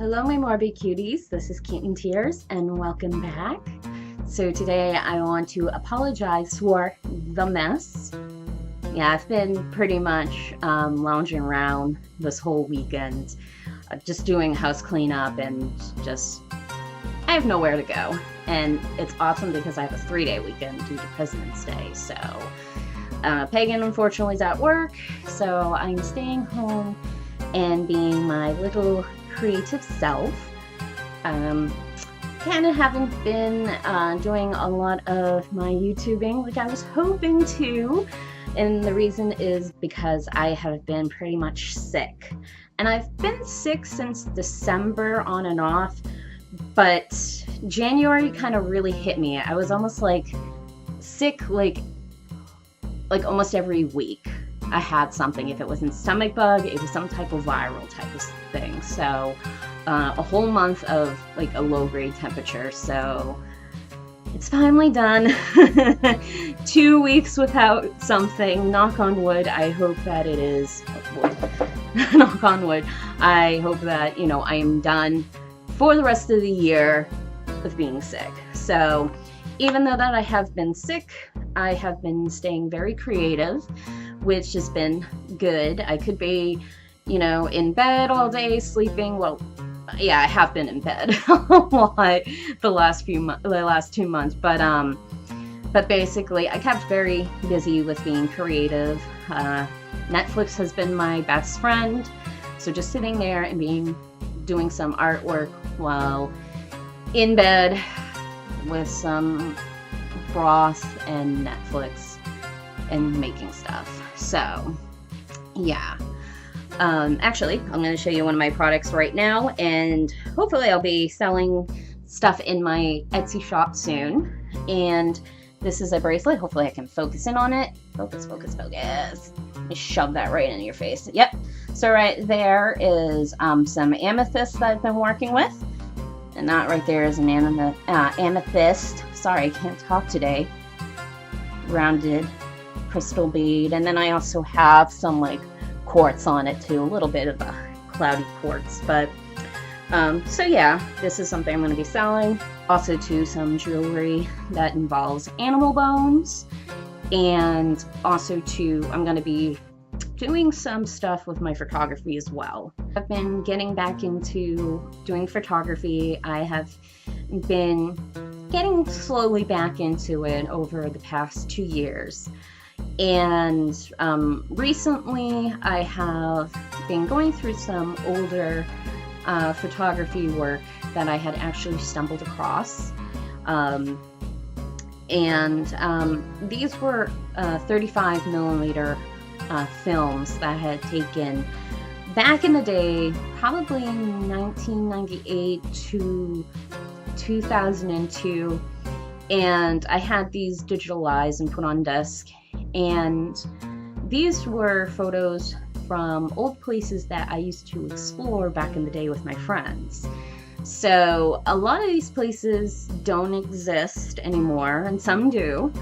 Hello my Morbid Cuties, this is Kitten Tears and welcome back. So today I want to apologize for the mess. Yeah, I've been pretty much lounging around this whole weekend, just doing house cleanup and just, I have nowhere to go. And it's awesome because I have a 3-day weekend due to President's Day. So Pagan unfortunately is at work, so I'm staying home and being my little creative self. Kind of haven't been doing a lot of my YouTubing, which I was hoping to, and the reason is because I have been pretty much sick. And I've been sick since December on and off, but January kind of really hit me. I was almost like sick like almost every week. I had something. If it wasn't stomach bug, it was some type of viral type of thing. So a whole month of like a low grade temperature. So it's finally done. 2 weeks without something. Knock on wood. I hope that it is wood. Knock on wood. I hope that, you know, I am done for the rest of the year with being sick. So even though that I have been sick, I have been staying very creative, which has been good. I could be, you know, in bed all day sleeping. Well, yeah, I have been in bed a lot the last 2 months, but basically I kept very busy with being creative. Netflix has been my best friend, so just sitting there and doing some artwork while in bed with some broth and Netflix and making stuff. So yeah, actually I'm going to show you one of my products right now, and hopefully I'll be selling stuff in my Etsy shop soon. And this is a bracelet. Hopefully I can focus in on it. Focus, focus, focus. Let me shove that right into your face. Yep. So right there is some amethyst that I've been working with, and that right there is an amethyst. Sorry, I can't talk today. Rounded crystal bead, and then I also have some like quartz on it too, a little bit of a cloudy quartz. But so yeah, this is something I'm going to be selling. Also to some jewelry that involves animal bones, and also to I'm going to be doing some stuff with my photography as well. I've been getting back into doing photography. I have been getting slowly back into it over the past 2 years. And recently I have been going through some older photography work that I had actually stumbled across. These were 35 millimeter films that I had taken back in the day, probably in 1998 to 2002, and I had these digitalized and put on disc. And these were photos from old places that I used to explore back in the day with my friends. So a lot of these places don't exist anymore, and some do.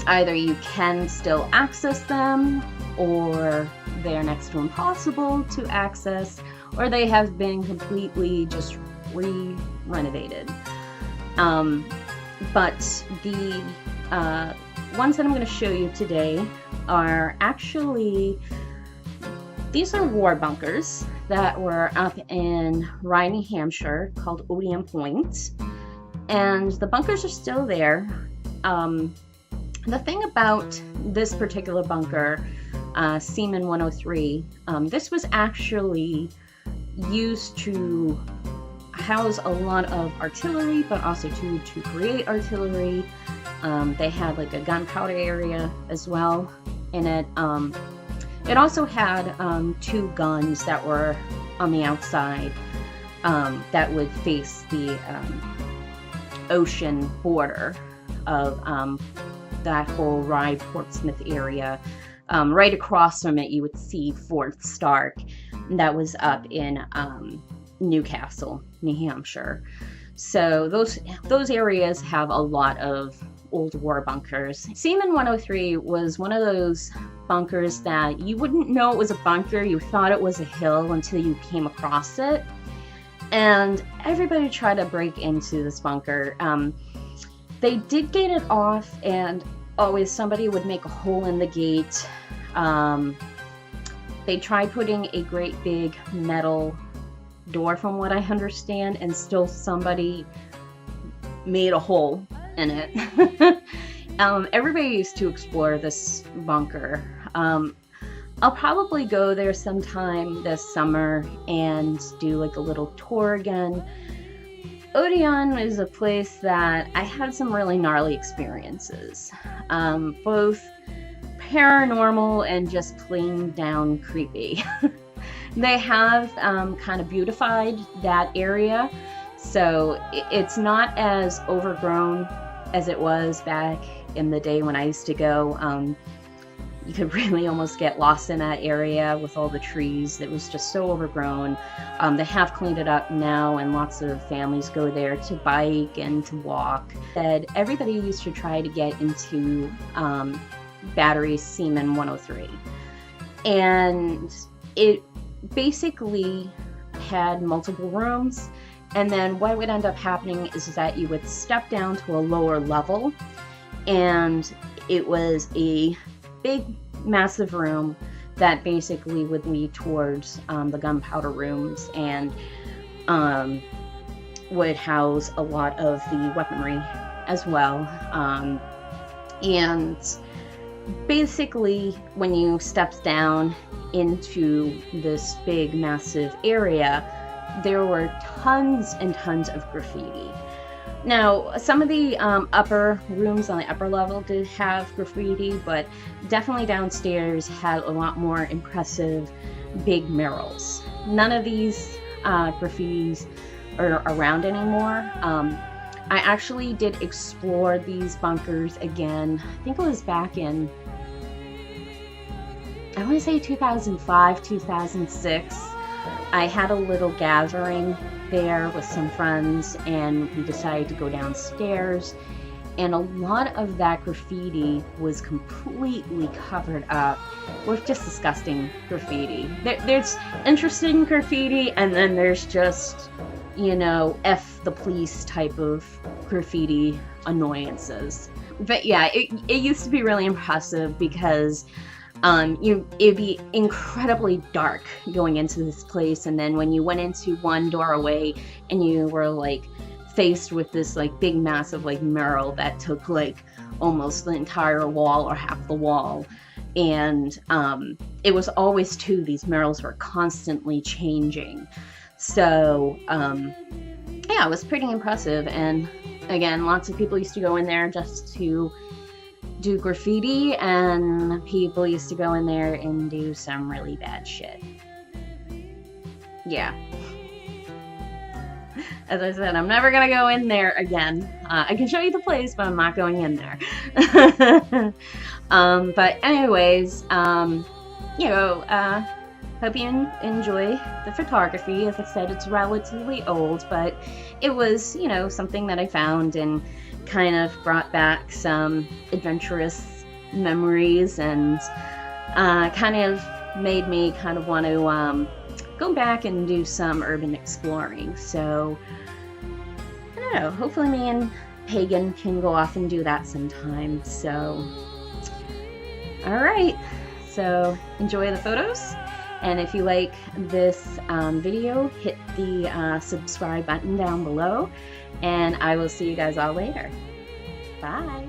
Either you can still access them, or they're next to impossible to access, or they have been completely just re-renovated. But the ones that I'm going to show you today are actually, these are war bunkers that were up in Rye, New Hampshire, called Odiorne Point, and the bunkers are still there. The thing about this particular bunker, Seaman 103, this was actually used to house a lot of artillery, but also to create artillery. They had like a gunpowder area as well in it. It also had 2 guns that were on the outside that would face the ocean border of that whole Rye Portsmouth area. Right across from it you would see Fort Stark, that was up in Newcastle, New Hampshire. So those areas have a lot of old war bunkers. Seaman 103 was one of those bunkers that you wouldn't know it was a bunker. You thought it was a hill until you came across it. and everybody tried to break into this bunker. They did gate it off, and always somebody would make a hole in the gate. They tried putting a great big metal door, from what I understand, and still somebody made a hole in it. Everybody used to explore this bunker. I'll probably go there sometime this summer and do like a little tour again. Odiorne is a place that I had some really gnarly experiences, both paranormal and just plain down creepy. They have kind of beautified that area, so it's not as overgrown as it was back in the day when I used to go. You could really almost get lost in that area with all the trees. It was just so overgrown. They have cleaned it up now, and lots of families go there to bike and to walk. Everybody used to try to get into Battery Seaman 103, and it basically had multiple rooms, and then what would end up happening is that you would step down to a lower level, and it was a big massive room that basically would lead towards the gunpowder rooms, and would house a lot of the weaponry as well. And basically when you stepped down into this big massive area, there were tons and tons of graffiti. Now, some of the upper rooms on the upper level did have graffiti, but definitely downstairs had a lot more impressive big murals. None of these graffitis are around anymore. I actually did explore these bunkers again. I think it was back in, I want to say 2005, 2006. I had a little gathering there with some friends, and we decided to go downstairs, and a lot of that graffiti was completely covered up with just disgusting graffiti. There's interesting graffiti, and then there's just, you know, F the police type of graffiti annoyances. But yeah, it used to be really impressive because it'd be incredibly dark going into this place, and then when you went into one doorway and you were like faced with this like big massive like mural that took like almost the entire wall or half the wall, and it was always too, these murals were constantly changing. So yeah, it was pretty impressive, and again, lots of people used to go in there just to do graffiti, and people used to go in there and do some really bad shit. Yeah. As I said, I'm never gonna go in there again. I can show you the place, but I'm not going in there. But anyways, you know, hope you enjoy the photography. As I said, it's relatively old, but it was, you know, something that I found and kind of brought back some adventurous memories, and kind of made me kind of want to go back and do some urban exploring. So I don't know, hopefully me and Pagan can go off and do that sometime. So alright, so enjoy the photos, and if you like this video, hit the subscribe button down below, and I will see you guys all later. Bye!